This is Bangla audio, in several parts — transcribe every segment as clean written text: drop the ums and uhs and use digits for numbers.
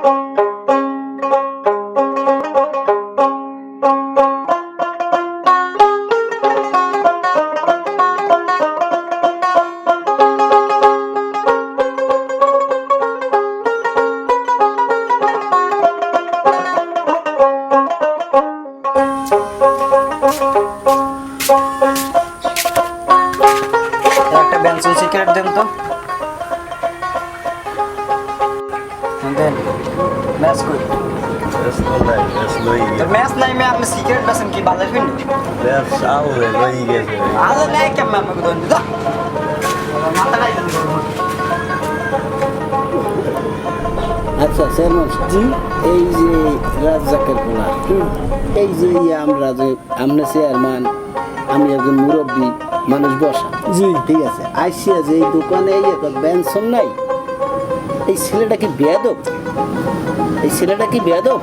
একটা বেনসন সিগারেট দেন তো দেন ম্যাচ কই তোর ম্যাচ নাই মে আপনি সিগারেট বেছেন কি বাজার ফিন আলো নাই কেমন আমাকে দেন দা মাথা নাই আচ্ছা চেয়ারম্যান জি এই যে রাজ্জাকের পোলা এই যে আমরা যে আমরা চেয়ারম্যান আমি একজন মুরব্বী মানুষ বসা জি ঠিক আছে আইসিয়া যে এই দোকানে এই একটা বেনসন নাই এই ছেলেটা কি বেয়াদব এই ছেলেটা কি বেয়াদব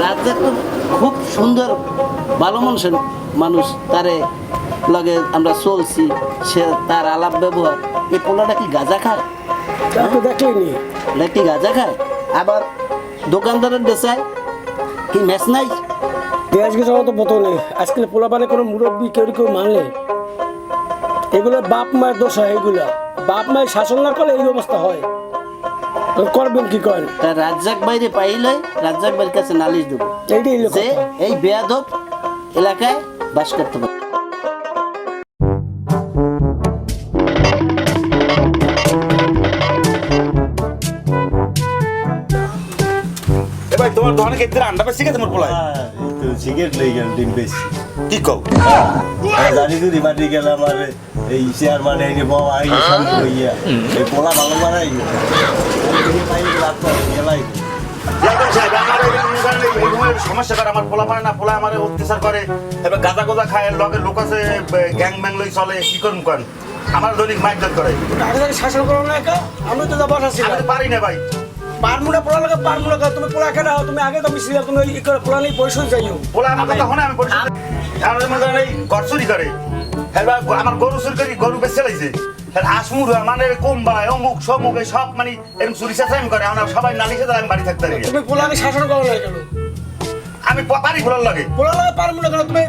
রাজ্জাক তো খুব সুন্দর ভালো মানুষ তারে লগে আমরা চলছি সে তার আলাপ ব্যবহার এই পোলাটা কি গাঁজা খায় দেখলেনি কি গাঁজা খায় আবার দোকানদারের দেশায় কি ম্যাচ নাই আজকে যাওয়া তো বোতল নেই আজকে পোলাপানে কোনো মুরব্বী কেউ কেউ মানলে এগুলো বাপ মায়ের দোষ হয় এগুলা বাপ মায়ের শাসন না করলে এই অবস্থা হয় করবেন কি করেন তা রাজ্জাক বাইরে পাইলে রাজ্জাক বাইরের কাছে নালিশ দেবো এইটাই যে এই বেয়াদব এলাকায় বাস করতে পারে ভাই তোমার দোকানে কি আন্ডা বেশি গেছে মোর পোলায় তো সিগারেট লই গেল ডিম বেশি কি কও জানি তো রিমান্ডে গেল আমার এই চেয়ারম্যান এই যে বাবা আই সামনে হইয়া এই পোলা ভালো বানাই সমস্যা আমার পোলা পারে না পোলা আমার অত্যাচার করে এবার গাঁজা গোজা খায় লগে লোক আছে গ্যাং ব্যাং লই চলে কি করুন কন আমার দৈনিক মাইকজাত করে শাসন করো না একা আমি তো যা বসা ছিল আমি পারি না ভাই পারমুনা পোলা লাগা পারমুনা তুমি পোলা কেন তুমি আগে তো মিছিল তুমি ই করে পোলা নেই পরিশোধ যাইও পোলা আমার কথা হনে আমি পরিশোধ আমাদের মধ্যে এই গড় চুরি করে এবার আমার গরু চুরি করি গরু বেচে লাইছে হাসমুর মানে কোম্বাই অমুক সমুক সব মানে এরকম চুরি চাচামি করে আমরা সবাই নালিশে আমি বাড়ি থাকতে পারি তুমি পোলাকে শাসন করো না কেন আমি পারি পোলার লাগে পোলা লাগা পারমুনা কেন তুমি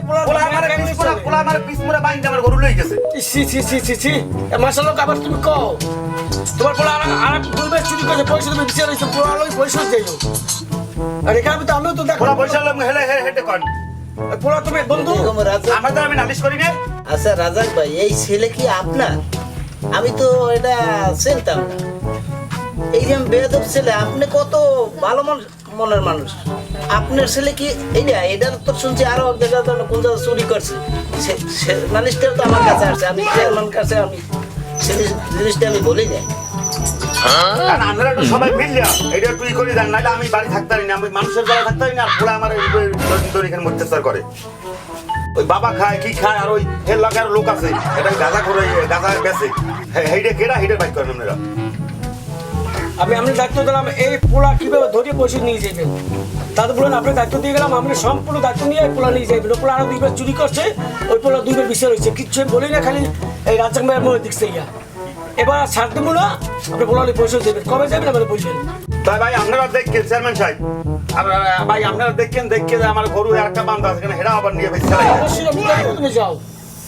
পোলা আমার পিসমুরা বাইন্দে আমার গরু লই গেছে সি সি সি সি সি মাশাআল্লাহ আবার তুমি কও তোমার পোলা আর দুইবার চুরি করে পয়সা তুমি বিচার হইছো পোলা লই পয়সা যাইও আরে কাবি তো আমিও তো দেখো পোলা পয়সা লম হেলে হেটে কোন পোলা তুমি বন্ধু আমাদের আমি নালিশ করি না আচ্ছা রাজাক ভাই এই ছেলে কি আপনার আমি তো এটা চিনতাম না এই যে বেয়াদব ছেলে আপনি কত ভালো মনের মানুষ আপনার ছেলে কি এটা তো শুনছি আরো জায়গা কোন জায়গা চুরি করছে নালিশটা তো আমার কাছে আসছে আমি চেয়ারম্যান কাছে আমি জিনিসটা আমি বলে যাই আমরা সবাই মিলিয়া এটা তুই করি দেন নাহলে আমি বাড়ি থাকতে পারি না আমি মানুষের জায়গা থাকতে পারি না আর পোলা আমার এখানে অত্যাচার করে ওই বাবা খায় কি খায় আর ওই হের লাগার লোক আছে এটা গাঁজা করে গাঁজা বেচে হেইডে কেডা হেইডে বাইক করেন আপনারা আমি দায়িত্ব দিলাম এই পোলা কিভাবে ধরে পয়সা নিয়ে যাবেন তাদের বলেন আপনি দায়িত্ব দিয়ে গেলাম আমি সম্পূর্ণ দায়িত্ব নিয়ে পোলা নিয়ে যাবেন পোলা আরো দুইবার চুরি করছে ওই পোলা দুইবার বিচার হয়েছে কিচ্ছু বলি না খালি এই রাজ্জাক ভাইয়ের মনে দেখছে ইয়া এবার ছাড় দেবো না আপনি পোলা পয়সা দেবেন কবে যাবেন আমাদের বলবেন তাই ভাই আপনারা দেখেন চেয়ারম্যান সাহেব আর ভাই আপনারা দেখেন দেখে যে আমার গরু একটা বান্ধা আছে হেরা আবার নিয়ে বেশি চালাই অবশ্যই তুমি যাও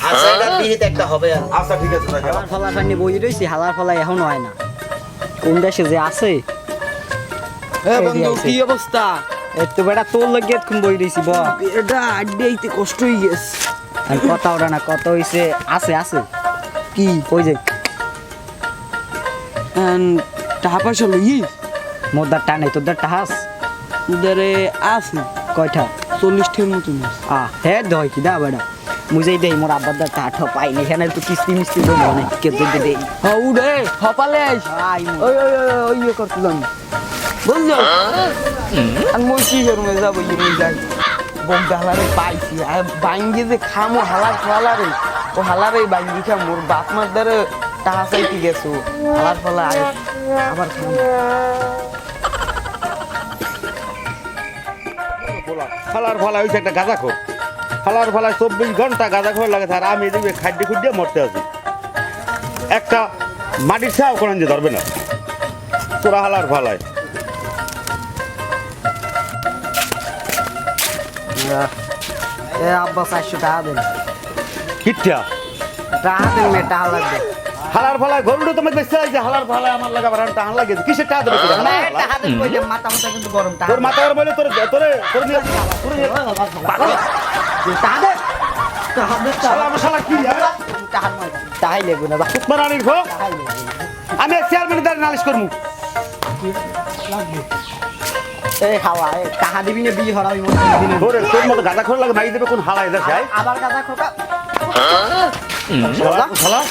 আচ্ছা এটা বিহিত একটা হবে আচ্ছা ঠিক আছে ভাই হালার ফলা ফানি বই রইছি হালার ফলা এখনো হয় না কোন দেশে যে আছে বন্ধু কি অবস্থা এত বেটা তোর লাগে কোন বই রইছি ব এটা আড্ডাইতে কষ্ট হয়ে গেছে আর কথা ওরা না কত হইছে আছে আছে কি কই যাই টাকা পয়সা লই মোদার টানে তোদের টাহাস উদারে আছে কয়টা 40 মতন হে দই কি দা বেটা মুজেই দেই মোর আব্বার দা টাঠো পাই না এখানে তো কিস্তি মিস্তি দো মনে কে দে দে উড়ে হপালে আই ওই ইয়ে করছিলাম বুঝলো আর মই কি করবো যাবো ইয়ে যাই বন্ধু হালারে পাইছি আর বাইঙ্গে যে খামো হালারে ও হালারে বাইঙ্গি খা মোর বাপ মার দ্বারা টাকা চাইতে গেছো হালার ফলা আবার খামো ফালার ফলা হইছে একটা গাঁজা খোর ফালার ফলায় 24 ঘন্টা গাঁজা খোর লাগে আর আমি এদিকে খাদ্য খুঁজে মরতে আছি একটা মাটির ছাও কোন যে ধরবে না তোরা হালার ফলায় এ আব্বা 400 টাকা দেন কিটটা টাকা দেন মে টাকা লাগবে হালার ফালা গরুটা তোমার বেঁচে আছে হালার ফালা আমার লাগা বারান টাকা লাগে কিসের টাকা দেবে না টাকা দেন কইলে মাথা মাথা কিন্তু গরম টাকা তোর মাথা বলে তোর তোরে তোর নিয়ে টাকা দে শালা আমার শালা কি টাকাই লাগবে না বাকি মারানির ভো টাকাই লাগবে না। আমি চেয়ারম্যানের দ্বারা নালিশ করবো এই হাওয়া এই টাকা দিবি না বিয়ে হরাবি মনে দিন তোরে তোর মতো গাঁদা খোর লাগে মাই দেবে কোন হালাই দেশে আবার গাদা খোকা শালা শালা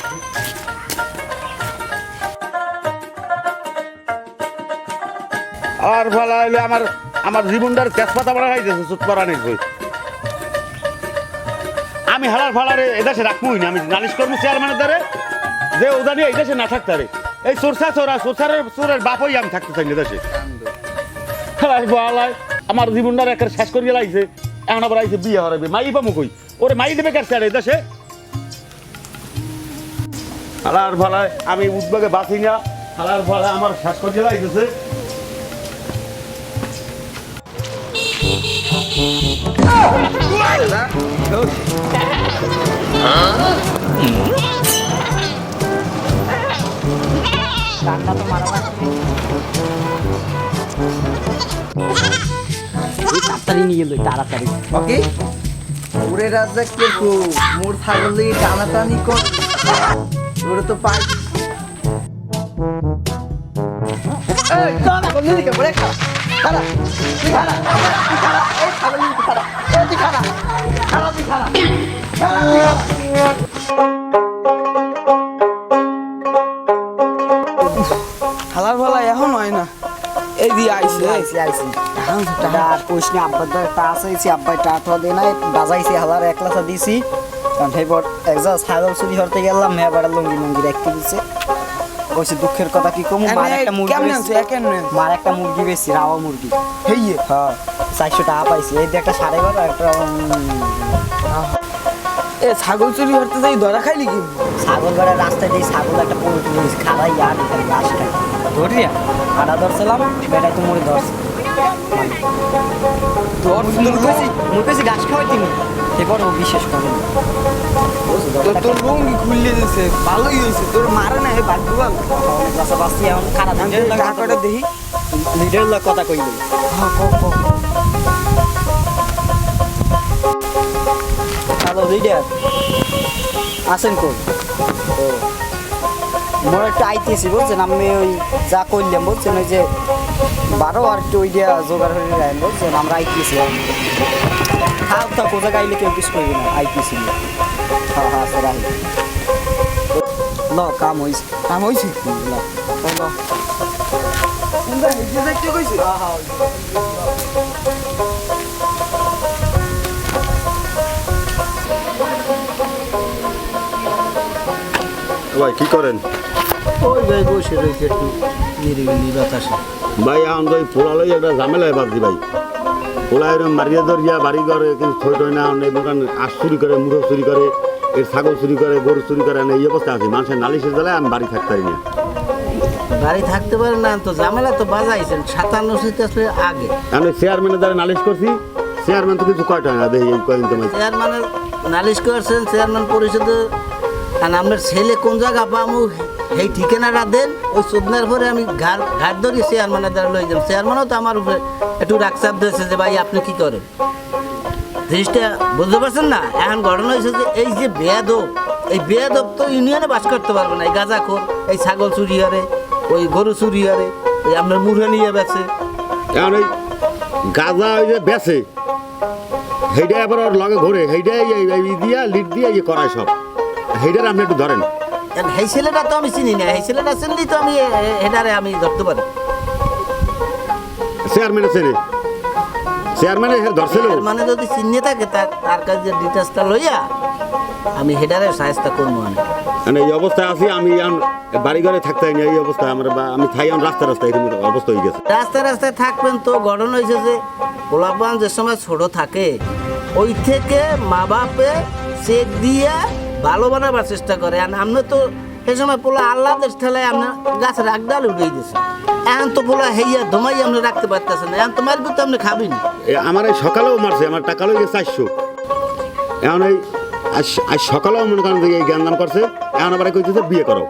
আর ভালো হইলে আমার আমার জীবনটার তেজপাতা বড় হয়ে গেছে সুত মারানির ভই আমি হালার ফালারে এদেশে রাখবই না আমি নালিশ করবো চেয়ারম্যানের দ্বারে যে ওদানি এই দেশে না থাকতে পারে এই চোরসা চোরের বাপই আমি থাকতে চাই না দেশে আমার জীবনটার একটা শেষ করিয়ে লাগছে এখন আবার আইছে বিয়ে হরাবে মাই পাবো কই ওরে মাই দেবে কার স্যার এই দেশে হালার ফালায় আমি উদ্যোগে বাঁচি না হালার ফালায় আমার শেষ করিয়ে লাগছে টাকা তো মারা লাগবে এই তাড়াতাড়ি নিয়ে লই তাড়াতাড়ি ওকে ওরে রাজ্জাক কে কো মোর ছাগল টানাটানি কর ওরে তো পাই এই টানা করলি দিকে বলে খা খারা তুই খারা তুই খারা এই ছাগল তুই খারা এই তুই খারা খারা তুই খারা খারা তুই হালার ভালা এখন হয় না এই দিয়ে আইছে আইসি টাকা আর কইস না আব্বার দ্বারা টা আসাইছি আব্বাই টাটা দে নাই বাজাইছি হালার এক লাসা দিছি কারণ হেবর একজা ছাগল চুরি হরতে গেলাম মেয়ে বাড়া লঙ্গি লঙ্গি রাখতে দিছে কইছে দুঃখের কথা কি কম মার একটা মুরগি কেমন বেচছি, আছে কেন মার একটা মুরগি বেশি রাওয়া মুরগি হেইয়ে হ্যাঁ 400 টাকা পাইছি এই যে একটা 12.5 একটা এ ছাগল চুরি করতে যাই ধরা খাইলি কি ছাগল বাড়া রাস্তায় দিয়ে ছাগল একটা পোল্ট্রি নিয়েছি খাড়াই আর এখানে গাছটা ধরিয়া আড়া ধরছিলাম বেটা তো মরে ধরছে মুই কইছি গাছ খাওয়াই তুমি এবার ও বিশ্বাস করে না। তোর লুঙ্গি খুললে দিছে ভালোই হয়েছে তোর মারে না হে ভাগ্য ভালো বাঁচি এখন খারাপ টাকাটা দেখি লিডার লোক কথা কইল হ্যালো লিডার আসেন কই মোর একটা আইতেছি বলছেন আমি ওই যা করলাম বলছেন ওই যে 12 আর একটু ওই দিয়া জোগাড় হয়ে রাখেন বলছেন আমরা আইতেছি হাত তা কোথা গাইলে কেউ কিছু করবি না আইতেছি হ্যাঁ হ্যাঁ স্যার আই ল কাম হইছে ল বলো কোনটা হেজে যাইতে কইছে হ্যাঁ হ্যাঁ ভাই কি করেন ওই ভাই বসে রয়েছে একটু নিরিবিলি বাতাসে ভাই এখন তো পোলালই একটা ঝামেলায় বাঁধছি ভাই পোলা এরকম মারিয়া ধরিয়া বাড়ি ঘরে কিন্তু থই টই না মতন আশ চুরি করে মুড়ো চুরি করে এর ছাগল চুরি করে গরু চুরি করে না এই অবস্থা আছে মানুষের নালিশের জ্বালায় আমি বাড়ি থাকতে পারি না বাড়ি থাকতে পারে না তো ঝামেলা তো বাজাইছেন 57 সিট আসলে আগে আমি চেয়ারম্যানের দ্বারা নালিশ করছি চেয়ারম্যান তো কিছু কয়টা না দেখি এই কয়েকদিন তোমার চেয়ারম্যানের নালিশ করছেন চেয়ারম্যান পরিষদে আর আপনার ছেলে কোন জায়গা পামু এই ঠিকানাটা দেন ওই চোদনার পরে আমি ঘাট ধরি চেয়ারম্যানের দ্বারা লই যাব চেয়ারম্যানও তো আমার উপরে একটু রাগচাপ দিয়েছে যে ভাই আপনি কি করেন জিনিসটা বুঝতে পারছেন না এখন ঘটনা হয়েছে যে এই যে বেয়াদব এই বেয়াদব তো ইউনিয়নে বাস করতে পারবে না এই গাঁজাখোর এই ছাগল চুরি হারে ওই গরু চুরি হারে ওই আপনার মুড়ে নিয়ে বেছে এখন ওই গাঁজা ওই যে বেছে সেইটাই আবার ওর লগে ঘুরে সেইটাই দিয়া লিড দিয়ে ইয়ে করায় সব সেইটার আপনি একটু ধরেন এই ছেলেটা তো আমি চিনি না এই ছেলেটা চিনলেই তো আমি হেডারে আমি ধরতে পারি চেয়ারম্যানের ছেলে চেয়ারম্যানের ধরছিল মানে যদি চিনিয়ে থাকে তার কাছে ডিটেলসটা লইয়া আমি হেডারে সাহায্য করবো আমি মানে এই অবস্থায় আছি আমি এখন বাড়ি ঘরে থাকতে পারি না এই অবস্থায় আমরা আমি থাই এখন রাস্তায় এরকম অবস্থা হয়ে গেছে রাস্তায় থাকবেন তো ঘটনা হয়েছে যে পোলাপান যে সময় ছোট থাকে ওই থেকে মা বাপে চেক দিয়ে ভালো বানাবার চেষ্টা করে আর আপনি তো সেই সময় পোলা আল্লাহ দেশ ঠেলায় আপনার গাছের আগডাল উঠে দিয়েছে। এখন তো পোলা হেইয়া ধমাই আপনি রাখতে পারতেছেন না, এখন তো মারবো তো আপনি খাবেন। আমার এই সকালেও মারছে, আমার টাকা লইগে 400। এখন এই আজ সকালেও মনে করেন যে এই জ্ঞান দান করছে, এখন আবার কইতেছে বিয়ে করো।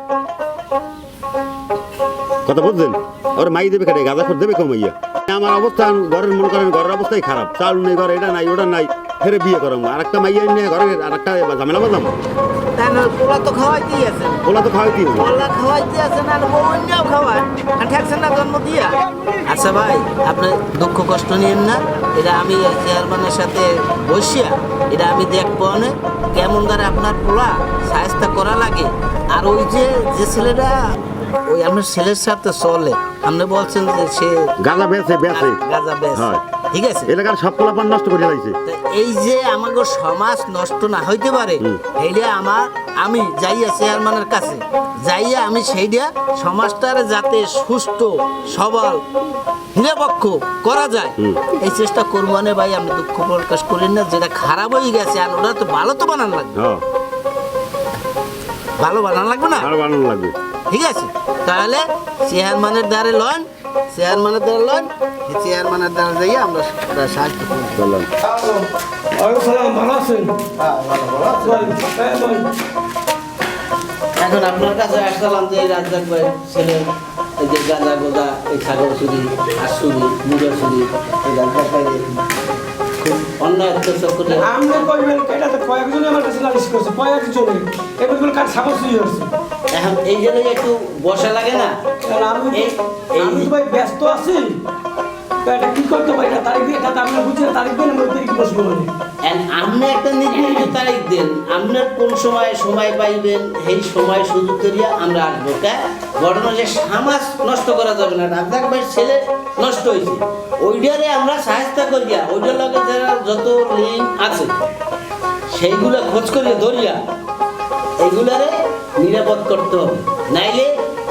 কথা বুঝছেন? ওর মাই দেবে কেটে গাঁদা করে দেবে কমাইয়া। আমার অবস্থা ঘরের মনে করেন ঘরের অবস্থাই খারাপ, চাল নেই ঘরে, এটা নাই ওটা নাই, ফেরে বিয়ে করো। আর একটা মাইয়া নিয়ে ঘরে আর একটা ঝামেলা বাজাম। তাই না, পোলা তো খাওয়াইতেই আছেন, ওলা তো খাওয়াই দিয়ে পোলা খাওয়াইতে আছেন আর অন্যও খাওয়ায়, আর ঠেকছেন না জন্ম দিয়া। আচ্ছা ভাই, আপনি দুঃখ কষ্ট নিয়েন না, এটা আমি চেয়ারম্যানের সাথে বসিয়া এটা আমি দেখবো না কেমন দ্বারা আপনার পোলা সাহায্য করা লাগে। আর ওই যে ছেলেটা ওই আপনার ছেলের সাথে চলে, আপনি বলছেন যে সে গাঁজা বেছে গাঁজা বেশ, হয়। ঠিক আছে। এলাকার সব পোলাপান নষ্ট করে লাগছে। তা এই যে আমাকে সমাজ নষ্ট না হইতে পারে, এইটা আমি যাইয়া চেয়ারম্যানের কাছে যাইয়া আমি সেইটা সমাজটার যাতে সুস্থ সবল নিরপেক্ষ করা যায় এই চেষ্টা করবো না ভাই। আপনি দুঃখ প্রকাশ করেন না, যেটা খারাপ হয়ে গেছে আর ওটা তো ভালো তো বানান লাগবে, হ্যাঁ, ভালো বানান লাগবে না, আরো বানানো লাগবে। ঠিক আছে। তাহলে চেয়ারম্যানের দ্বারে লন, চেয়ারম্যানের দ্বারা লন, চেয়ারম্যানের দ্বারা যাইয়া আমরা সাহায্য করবো। বললাম ওয়ালাইকুম সালাম, ভালো আছেন? এখন আপনার কাছে আসলাম যে এই রাজ্জাক ভাই ছেলে এই যে গাঁজা গোজা, এই ছাগল চুরি, হাঁস চুরি, মুরগা চুরি, এই রাজ্জাক ভাই খুব অন্যায় অত্যাচার করে। আপনি কইবেন এটা তো কয়েকজনে আমার কাছে নালিশ করছে, কয়েকজনে এবার বলে কার ছাগল চুরি হচ্ছে। এখন এই জন্য একটু বসা লাগে না। আমি তো ভাই ব্যস্ত আছি, তো এটা কি করতে পারি, এটা তারিখ দিয়ে, এটা তো আপনার বুঝে তারিখ দিয়ে আমি তারিখ বসবো মানে। আপনি একটা নির্দিষ্ট তারিখ দেন, আপনার কোন সময় পাইবেন, এই সময় সুযোগ করিয়া আমরা আসবো। ঘটনা যে সমাজ নষ্ট করা যাবে না, রাজ্জাক ভাইয়ের ছেলে নষ্ট হয়েছে, ওইটারে আমরা সাহায্য করিয়া ওইটার লগে যারা যত লিঙ্ক আছে সেইগুলো খোঁজ করিয়া ধরিয়া এইগুলারে নিরাপদ করতে হবে, নাইলে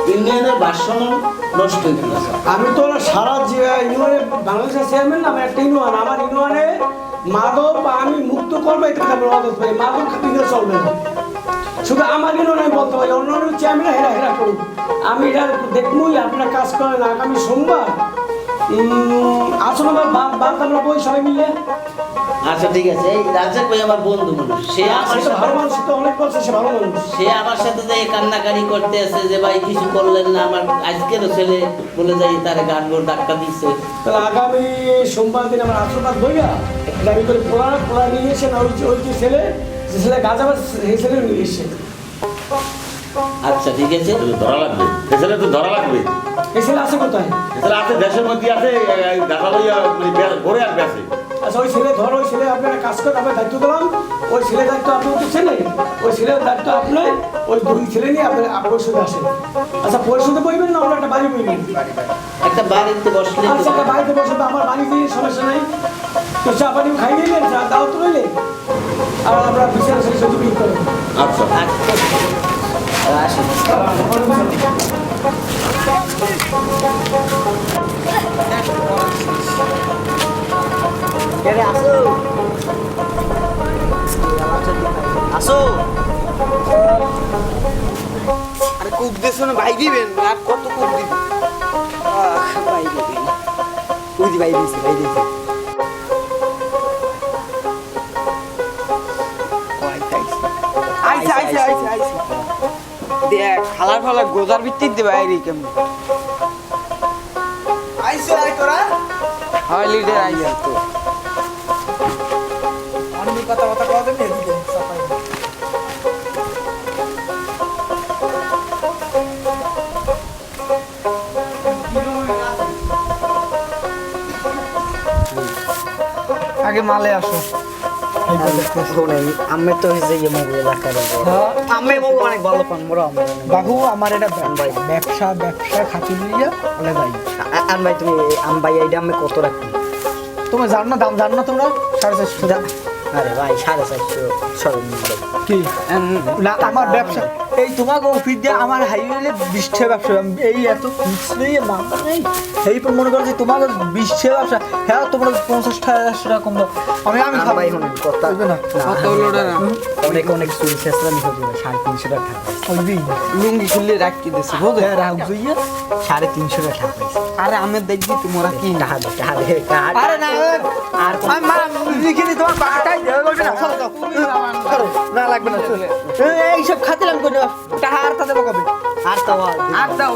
ইউনিয়নের ভারসাম্য নষ্ট হয়ে গেছে। আমি তো সারা ইউনিয়নে বাংলাদেশের চেয়ারম্যান না, আমার একটা ইউনিয়ন, আমার ইউনিয়নে মাদক আমি মুক্ত করবো, এটা আমরা আদেশ পাই, মাদক খাতে চলবে না। শুধু আমার ইউনিয়নে আমি বলতে পারি, অন্য অন্য চেয়ারম্যান হেরা হেরা করুক, আমি এটা দেখবই। আপনার কাজ করেন আগামী সোমবার আসলে আমার বাদ আমরা বই সবাই মিলে। আচ্ছা ঠিক আছে, এই রাজ্জাক ভাই আমার বন্ধু মানুষ, সে আমার সে তো ভালো মানুষ, তো অনেক বলছে সে ভালো মানুষ। সে আমার সাথে যে কান্নাকারি করতে আছে যে ভাই কিছু করলেন না, আমার আজকেরও ছেলে বলে যাই তার গানগোর ধাক্কা দিচ্ছে। তাহলে আগামী সোমবার দিন আমার আশীর্বাদ বইয়া গাড়ি করে পোলা নিয়ে এসে না, ওই যে ছেলে গাছ আবার সেই ছেলে নিয়ে এসে। আচ্ছা ঠিক আছে, ধরা লাগবে, এছাড়া তো ধরা লাগবে। এই ছেলে আছে কোথায়? এছাড়া আছে দেশের মধ্যে আছে, গাঁজা লইয়া মানে ঘরে আর বেছে। আচ্ছা ওই ছেলে ধর, ওই ছেলে আপনারা কাজ করে আপনার দায়িত্ব দিলাম, ওই ছেলে দায়িত্ব আপনার তো ছেলে, ওই ছেলের দায়িত্ব আপনার, ওই দুই ছেলে নিয়ে আপনার পরিষদে আসেন। আচ্ছা পরিষদে বইবেন না আমরা একটা বাড়ি বইবেন? একটা বাড়িতে বসলে আচ্ছা একটা বাড়িতে বসে তো আমার বাড়িতে সমস্যা নেই, তো চা পানি খাই নিলেন, চা দাও তো রইলে, আর আমরা বিশাল সেই সবজি বিক্রি করেন। আচ্ছা আসি। আসো, আরে কুক দেশ না ভাই দিবেন, আর কত কুক দিবেন? ভাই দিবেন, বুঝি ভাই দিয়েছে, ভাই দিয়েছে। আইসা আইসা আইসা আইসা দেখ খালার ফালার গোজার ভিত্তিক দেবে আইরি কেমন আইসো আই তোরা হয় লিডার আইয়া তো আমি কথা কওয়া দেন এদিকে সাফাই আগে মালে আসো। আমি তো হয়েছে যে মোগল এলাকার আমি মোগল অনেক ভালো পান মোরা বাবু আমার এটা ব্যবসা খাতির লইয়া বলে ভাই আন ভাই তুমি আম ভাই এইটা আমি কত রাখি তোমরা জানো না দাম জানো না তোমরা 450 আরে ভাই 450 সরম কি না আমার ব্যবসা এই তোমাকে অফিস দিয়ে আমার হাইওয়ে 20 টাকা ব্যবসা এই এত ফিক্স নেই মাথা নেই এই পর মনে করো যে তোমাকে 20 টাকা ব্যবসা হ্যাঁ তোমরা 50 টাকা কম দাও আমি না খাবো ভাই শুনুন কথা বুঝবে না কত হলো ওটা না অনেক অনেক চুরি চেষ্টা নিয়ে হবে 350 টাকা ওই দিন লুঙ্গি খুললে রাখি দিছে বুঝে হ্যাঁ রাখ জুইয়া 350 টাকা পাইছে আরে আমি দেখবি তোমরা কি টাকা দে টাকা আরে না আর কোন আমি মা লিখে নি তোমার বাটাই দেবে বলবে না চলো যাও করো না লাগবে না চলে এই সব খাতিলাম করে টাকা আর তা দেবো কবে আর তো আর দাও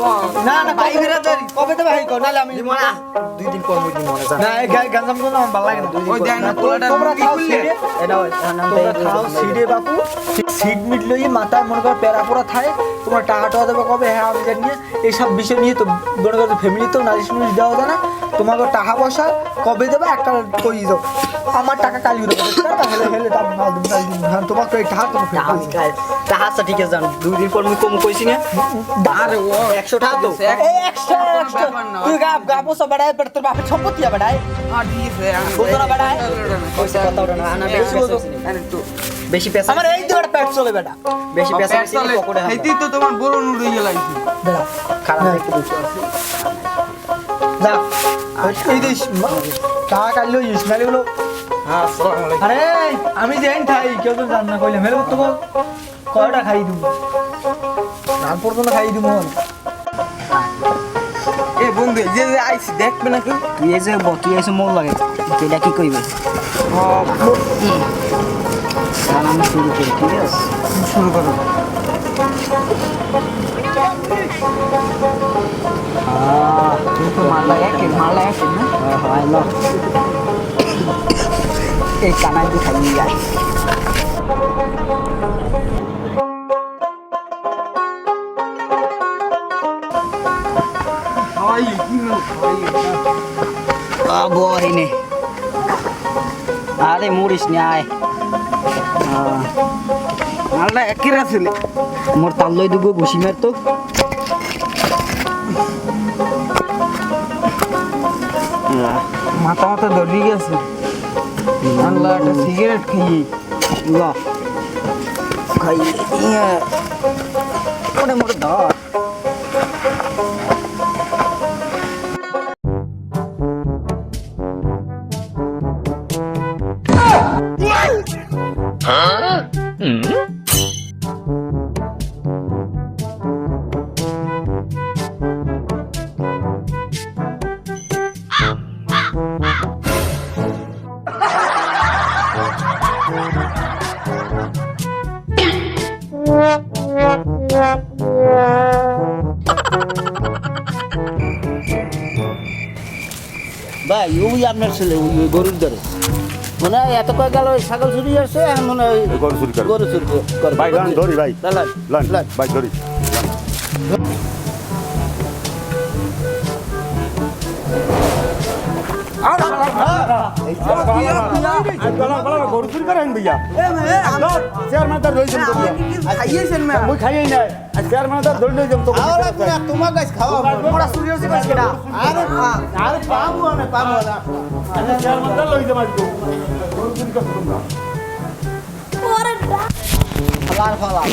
না না ভাই বেরাদারি কবে দেবে ভাই কো নালে আমি দিমো না 2 দিন পর মই দিমো না না এই গাঞ্জাম তো না আমার ভালো লাগে না 2 দিন ওই পর। দেখ না, না, পোলাটা তোমরা লুঙ্গি খাও খুললে। সিডে এটা তোমরা খাও সিডে বাপু সিড মিট লই মাথায় মনে কর প্যারা পোড়া থাকে তোমরা টাকা টাকা দেবে কবে হ্যাঁ আমি জানি না এইসব বিষয় নিয়ে তো মনে করো ফ্যামিলি তো নালিশ নুলিশ দেওয়া যায় না তোমাকে টাকা পয়সা কবে দেবে একটা কই দাও আমার টাকা কালি দেবো হেলে হেলে দাম না দিন কাল দিন হ্যাঁ তোমাকে এই টাকা তোমাকে টাকা ঠিক আছে জান 2 দিন পর মই কম কইছি না আরে ও 100 টাকা তো এই এক্সট্রা এক্সট্রা তুই গাপো সব বাড়ায় পেট তোর বাপের সম্পত্তি বাড়ায় ঠিক আছে আমি বুঝো না বেটা? কইছে কথা ওটা না না বেশি আরে তো বেশি পেশা আমার এই দুটো পেট চলে বেটা বেশি পেশা পেট চলে পকড়ে এইতেই তো তোমার বড় নুড়ে গেলাইছি বেটা খারাপ একটু বেশি আছে যা এই দেশ টাকা কাটলো ইসমাইল গুলো হ্যাঁ আসসালামু আলাইকুম আরে আমি যেন খাই কেউ তো জান না কইলে মেরে তো কয়টা খাই দিব রাত পর্যন্ত খাই দিব এ বন্ধু যে যে আইছি দেখবে নাকি তুই এই যে বকি এসে মোর লাগে এটা কি কইবে কারণ আমি শুরু করি ঠিক আছে শুরু করো তুমি তো মালা একে না হয় না এই কানাই দিয়ে খাই নিয়ে যায় খাওয়াই কি না খাওয়াই বহিনে আরে মরিস নি আয় মালটা একেরা ছেলে মোর তাল্লই দুগো ঘুষি মারতো মাথা মাথা ধরে গেছে আল্লাহ একটা সিগারেট খেয়ে ল খাই ইয়ে ওরে মোর ধর ভাই ওই আপনার ছেলে ওই গরুর ধরে মনে হয় এত কয় গেল ওই ছাগল চুরি আসছে এখন মনে হয় গরু চুরি করে গরু চুরি করে ভাই লান ধরি ভাই লান লান ভাই ধরি গরু চুরি করে আইন ভাইয়া চেয়ারম্যান তার ধরেছেন তো খাইয়েছেন না মই খাইই নাই আর চেয়ারম্যান তার ধরে লইছেন তো তোমার কাছে খাওয়া মোরা চুরি হচ্ছে কইছ কেডা আরে আরে পাবো না চেয়ারম্যান তার লইছে মাইকো গরু চুরি করতে তোমরা ফালার ফালা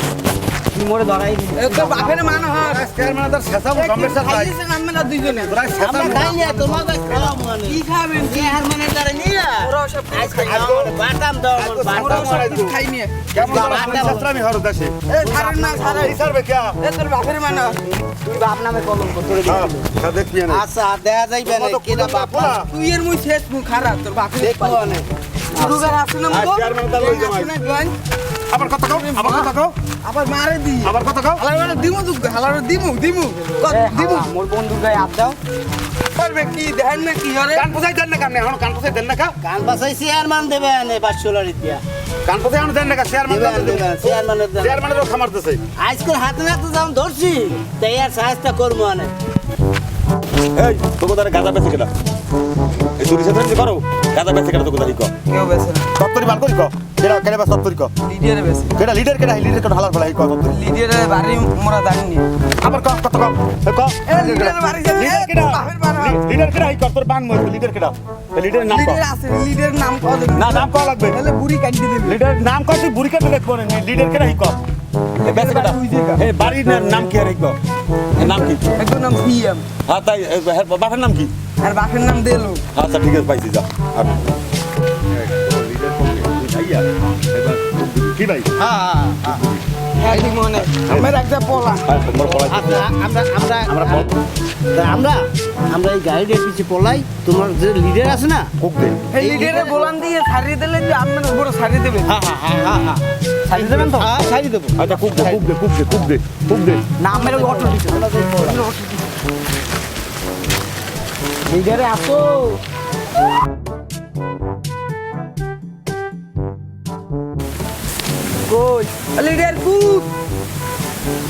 তুই মোরে ধরাই দিবি তো বাপের মান হয় চেয়ারম্যান তার শেষা গম্ভীর সাথে খাইয়েছেন আমরা দুইজনে আমরা খাই না তোমার কাছে খাওয়া মানে কি খাবেন কি আর মানে করে নিয়া ওরা সব আজকে বাটাম দাও বাটাম খাই নিয়ে কেমন শেষরামি হরো দেশে এ ছাড়েন না ছাড়েন এই সারবে কে এ তোর বাপের মান তুই বাপ নামে কলঙ্ক করে দিবি হ্যাঁ দেখবি না আচ্ছা দেখা যাইবে না কেনা বাবা তুই এর মুই শেষ মুখ খারাপ তোর বাপের দেখবো না সুরুগার আছে না আর মতো চেয়ারম্যান তার লইছে মাইক আবার কথা কও আবার কথা কও আবার মারে দি আবার কথা কও হালারে দিমু তুই হালারে দিমু দিমু মোর বন্ধুর গায়ে হাত দাও পারবে কি দেন না কি হরে কান পোছাই দেন না কামনে এখন কান পোছাই দেন না কা কান পাশাই চেয়ারম্যান দেবে না 500 লারি দিয়া কান পোছাই এখন দেন না কা চেয়ারম্যান দেবে দেবে চেয়ারম্যানের দেবে চেয়ারম্যানের খামারতেছে আজকে হাতে হাতে যাম ধরছি তাই আর সাহায্য করবো না এই তোকে তারা গাঁজা বেঁচে কেনা এই চুরি সাথে করো গাঁজা বেঁচে কেনা তোকে তারি কো কেউ বেছে না তত্তরি বার করি কো কেডা কেডা বাস তত্তরি কো লিডিয়ারে বেছে কেডা লিডার কেডা হালার ফলাই কো তত্তরি লিডিয়ারে বাড়ি মোরা জানি আবার কো কথা কও কো এ লিডিয়ারে বাড়ি যাবে লিডার কেডা বাপের বাড়ি লিডার কেডা এই কর তোর বান মর লিডার কেডা লিডার নাম কো লিডিয়ার আছে লিডিয়ার নাম কত না নাম কো লাগবে তাহলে বুড়ি কাটি দিবি লিডার নাম কো তুই বুড়ি কেটে দেখবো না লিডার কেডা এই কো বেঁচে কথা এই বাড়ির নাম কি আর একবার নাম কি একজন নাম সিএম হ্যাঁ তাই বাপের নাম কি আর বাপের নাম দেলো। আচ্ছা ঠিক আছে পাইছি যা আর কি ভাই এই মনে আমার একটা পোলা তোমার পড়াই আচ্ছা আমরা এই গাড়িটার পিছিয়ে পলাই তোমার যে লিডার আছে না খুব দে এই লিডারে বলান দিয়ে ছাড়িয়ে দিলে যে আপনার উপরে ছাড়িয়ে দেবে। সাইজ দেবেন তো সাইড দেবো আচ্ছা খুব দে না আমার অটো দিছে লিডারে আসো কই লিডার কুক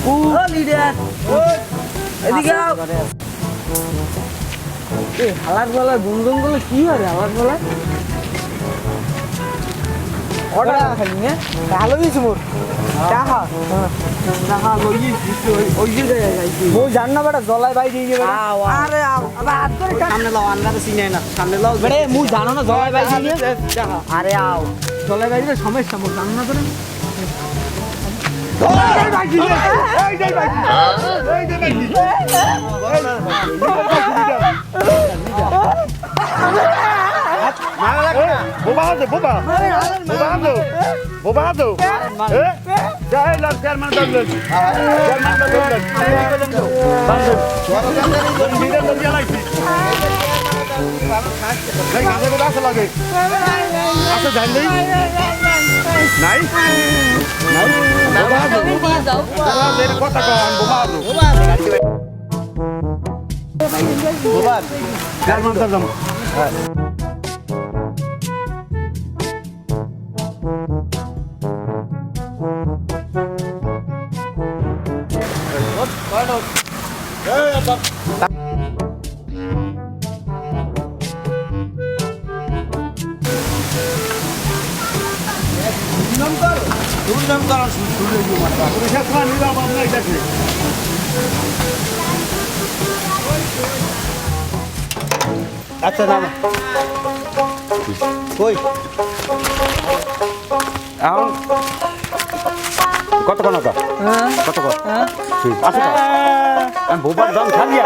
ও লিডার এদিকে আও। এই হালার গলা গুনগুন গুলো কি হয় রে হালার গলা অর্ডার খালি না ভালো দিছ মোর টাকা টাকা লইছি ওই যে যাইছি ও জান না বেটা জলাই বাই দিয়ে যাবে আরে আবার হাত ধরে সামনে লাও আন্দারে চিনে না সামনে লাও বেড়ে মু জানো না জলাই বাই দিয়ে আরে আও চলে গাড়িতে সমস্যা মোর জানো না তোরা নাই কথা কন বোমা আচ্ছা না কই এখন কত কথা কত কথা আছে তো আমি বোবার দম ছাড়িয়া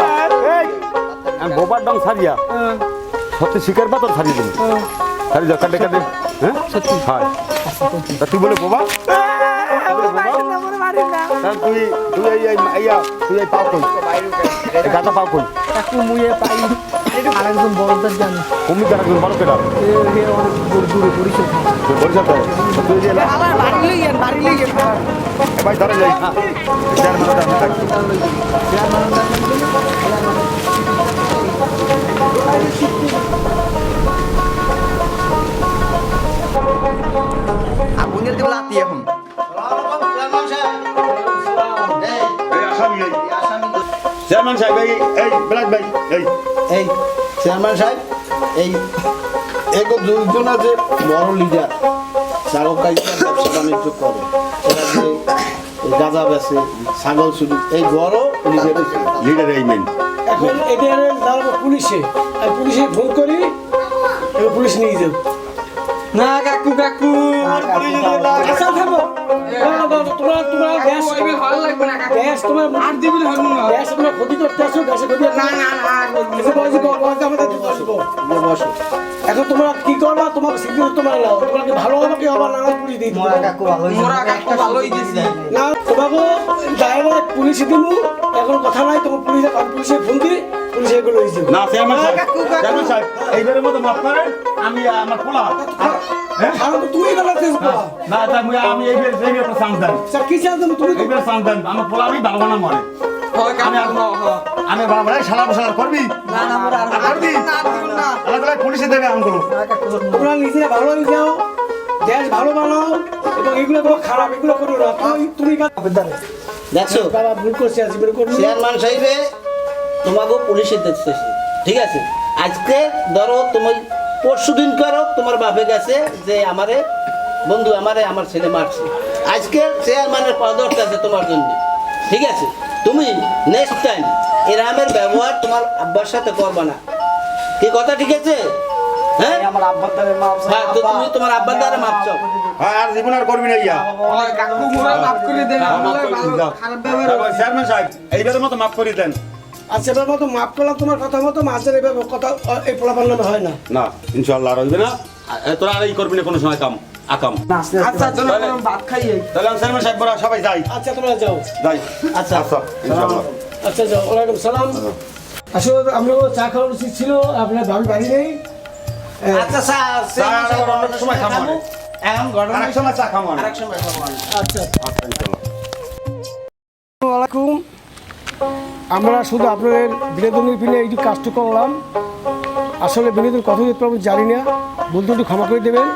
আমি বোবার দম ছাড়িয়া সত্যি শিকার পাতর ছাড়িয়ে দেবো ছাড়িয়ে যাও কাটে কাটে হ্যাঁ সত্যি হয় তা তুই বলে বোবা তুই তুই তুই এই পাও কই গাতা পাও কই একটু মুয়ে পাই আরেকজন বড়দের জানি কমি তার একজন বড় কেটা অনেক দূরে পরিচয় পরিচয় করে তুই যে আমার বাড়ি লইয়েন ভাই ধরে যাই চেয়ারম্যান আমি থাকি আগুনের দেবলা আতি এখন চেয়ারম্যান সাহেব এই বিলাস ভাই এই চেয়ারম্যান সাহেব এই এগো দুইজন আছে বড় লিডার ছাগল কাইকার ব্যবসা বাণিজ্য করে এরা যে গাঁজা বেচে ছাগল চুরি এই বড় লিডার এই মেন এখন এটা দাঁড়াবো পুলিশে আর পুলিশে ফোন করি এবার পুলিশ নিয়ে যাও না কাকু কাকু আচ্ছা থাকো তোমরা গ্যাস ভালো লাগবে না কাকু গ্যাস তোমার আর দিবি না গ্যাস তোমার ক্ষতি করতে আসো গ্যাসে ক্ষতি না না না আমাদের দিতে আসবো বসো এখন তোমরা কি করবা তোমার সিকিউরিটি তোমার নাও তোমার কি ভালো হবে কি হবে না পুলিশ দিয়ে দিবো। কাকু ভালোই মোরা কাকু ভালোই দিছি না তোমাকে ড্রাইভার পুলিশে দিব এখন কথা নাই তোমার পুলিশে ফোন দিই পুলিশে এগুলো হয়েছে না চেয়ারম্যান সাহেব এইবারের মতো মাফ করেন আমি আমার পোলা কারণ তো তুমি বেলাতে না আমি এইবার একটা চান্স দেন স্যার কি চান তুমি এইবার চান্স দেন আমার পোলা আমি ভালো না মনে হয় কাকু আমি বাবা সালা বসালা করবি না না মোরা আর দিবি না আলাদা পুলিশে দেবে আমগুলো তোমরা নিজেরা ভালো হয়ে যাও গ্যাস ভালো বানাও এবং এগুলো তোমার খারাপ এগুলো করো না তুমি দেখছো বাবা ভুল করছে আজ বের করো চেয়ারম্যান সাহেবে তোমাকে পুলিশে দেখতেছি ঠিক আছে আজকে ধরো তুমি পরশুদিন করো তোমার বাপে গেছে যে আমারে বন্ধু আমার ছেলে মারছে আজকে চেয়ারম্যানের পদটা আছে তোমার জন্য ঠিক আছে তুমি নেক্সট টাইম এরকমের ব্যবহার তোমার আব্বার সাথে করবা না কি কথা ঠিক আছে হ্যাঁ আমার আব্বার দ্বারা মাপ হ্যাঁ তো তুমি তোমার আব্বার দ্বারা মাপ চাও হ্যাঁ আর জীবন আর করবি না ইয়া কাকু মোরা মাফ করে দেন আমাদের ভালো খারাপ ব্যবহার চেয়ারম্যান সাহেব এইবারের মতো মাফ করে দেন। আচ্ছা এবার মতো মাফ করলাম তোমার কথা মতো মাছের এবার কথা এই পোলাপান নামে হয় না। না ইনশাআল্লাহ আর হইবে না। তোরা আর এই করবি না কোনো সময় কাম আকাম। আচ্ছা চলো ভাত খাইয়ে তাহলে আমি চেয়ারম্যান সাহেব বড় সবাই যাই। আচ্ছা তোমরা যাও। যাই আচ্ছা ইনশাআল্লাহ। আচ্ছা যাও, ওয়ালাইকুম সালাম। আসলে আমরা চা খাওয়ার উচিত ছিল, আপনার ভাবি বাড়ি নেই। আচ্ছা চা আবার অন্য সময় খাবো। এখন ঘটনা আরেক সময় চা খাবো। আরেক সময় খাবো। আচ্ছা আচ্ছা ইনশাআল্লাহ। আলাইকুম। আমরা শুধু আপনাদের বিনোদনের পিনে এইটু কাজটা করলাম। আসলে বিনোদন কত দিতে আমি জানি না, বলতে একটু ক্ষমা করে দেবেন।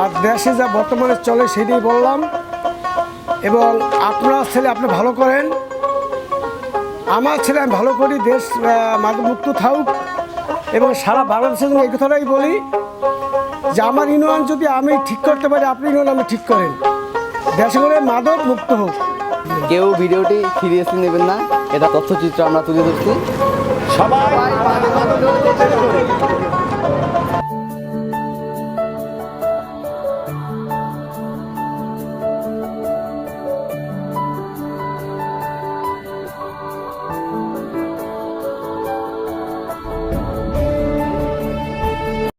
আর দেশে যা বর্তমানে চলে সেটাই বললাম। এবং আপনার ছেলে আপনি ভালো করেন, আমার ছেলে আমি ভালো করি, দেশ মাদকমুক্ত থাকুক। এবং সারা বাংলাদেশের জন্য এই কথাটাই বলি যে আমার ইউনিয়ন যদি আমি ঠিক করতে পারি, আপনি ইউনিয়ন আমি ঠিক করেন, দেশে করে মাদক মুক্ত হোক। কেউ ভিডিওটি সিরিয়াসলি নেবেন না, এটা তথ্যচিত্র আমরা তুলে ধরছি। সবাই